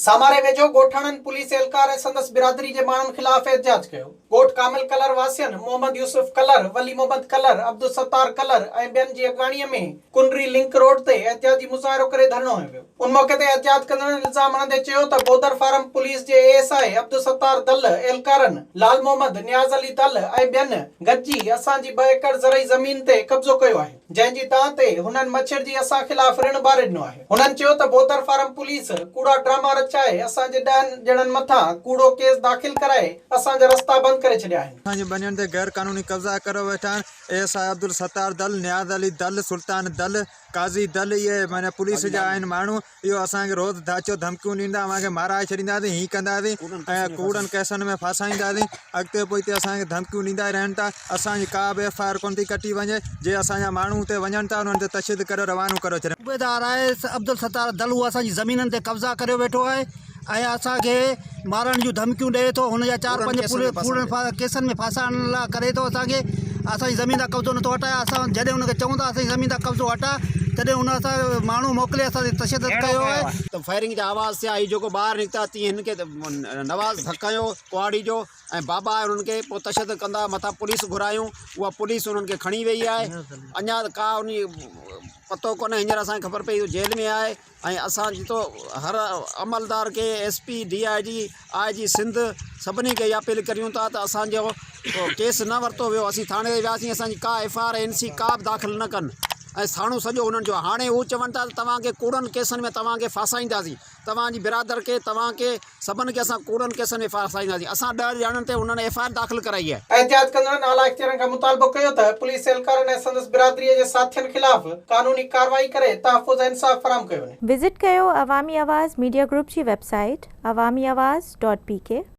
सामारे वेझो गोठाणन पुलिस एहलकार ऐं संदसि बिरादरी जे माण्हुनि खिलाफ़ एहतिजाज कयो। गोठ कामिल कलर वासियनि मोहम्मद यूसुफ कलर, वली मोहम्मद कलर, अब्दुल सत्तार कलर ऐं ॿियनि जी अॻवाणीअ में कुनरी लिंक रोड ते एहतिजाजी मुज़ाहिरो करे धरनो हंयो वियो। उन मौक़े ते एहतिजाज कंदड़नि इल्ज़ाम हणंदे चयो त बोदर फार्म पुलिस जे एएसआई अब्दुल सत्तार दल एहलकारनि लाल मोहम्मद, नियाज़ अली दल ऐं ॿियनि गॾिजी असांजी 2 एकड़ ज़रई ज़मीन ते कब्ज़ो कयो आहे, जंहिंजी तां ते हुननि मच्छरजी असां खिलाफ़ ऋण बारे ॾिनो आहे। हुननि चयो त बोदर फार्म पुलिस कूड़ा ड्रामा रचाए असांजे 10 ॼणनि मथां कूड़ो केस दाख़िल कराए असांजा रस्ता बंदि करे छॾिया आहिनि। असांजे बनियन ते गैर कानूनी कब्ज़ा करे वेठा आहिनि। एएसआई अब्दुल सत्तार दल, नियाज़ अली दल, सुल्तान दल, काज़ी दल, इहे माने पुलिस जा आहिनि माण्हू। इहो असांखे रोज़ धाचो धमकियूं ॾींदा, असांखे माराए छॾींदासीं, हीअं कंदासीं ऐं कूड़नि केसनि में फासाईंदासीं। अॻिते पोइ हिते असांखे धमकियूं ॾींदा रहनि था। असांजी का बि एफआईआर कोन थी कटी वञे। जे असांजा माण्हू हुते वञनि था उन्हनि ते तशदुद करे रवानो करे छॾनि। सूबेदार आहे अब्दुल सत्तार दल, उहो असांजी ज़मीननि ते कब्ज़ा करे वेठो आहे ऐं असांखे मारण जूं धमकियूं ॾिए थो। हुनजा 4-5 केसनि में फासाइण लाइ करे थो। असांजी ज़मीन जा कब्ज़ो नथो हटाए। असां जॾहिं हुनखे चऊं था असांजी ज़मीन जा कब्ज़ो हटा, तॾहिं हुन असां माण्हू मोकिले असांखे तशदुद कयो आहे। त फायरिंग जा आवाज़ थिया, हीउ जेको ॿाहिरि निकिता तीअं हिन खे नवाज़ धकायो कुआड़ी जो ऐं बाबा आहे उन्हनि खे पोइ तशदुद कंदा, मथां पुलिस घुरायूं, उहा पुलिस उन्हनि खे खणी वई आहे। अञा का उन पतो कोन्हे, हींअर असांखे ख़बर पई जेल में आहे। ऐं असां जितो हर अमलदार खे एसपी, DIG, IG सिंध सभिनी खे इहा अपील करियूं था त असांजो केस न वरितो वियो। असीं थाणे ते वियासीं, असांजी का FIR NC का बि दाख़िल न कनि ऐं साणो सॼो उन्हनि जो। हाणे हू चवनि था त तव्हांखे कूड़नि केसनि में तव्हांखे फासाईंदासीं, तव्हांजी बिरादर खे, तव्हांखे सभिनि खे असां कूड़नि केसनि में फासाईंदासीं। असां 10 ॼणनि ते हुननि FIR दाख़िल कराई आहे। एहतिजाज कंदड़नि आला इख्तियारनि खां मुतालबो कयो त पुलिस एहलकारनि ऐं संदसि बिरादरीअ जे साथियुनि खिलाफ़ कानूनी कार्रवाई करे तहफ़्फ़ुज़ ऐं इंसाफ़ फराहम कयो वञे। विज़िट कयो अवामी आवाज़ मीडिया ग्रुप जी वेबसाइट awamiawaz.pk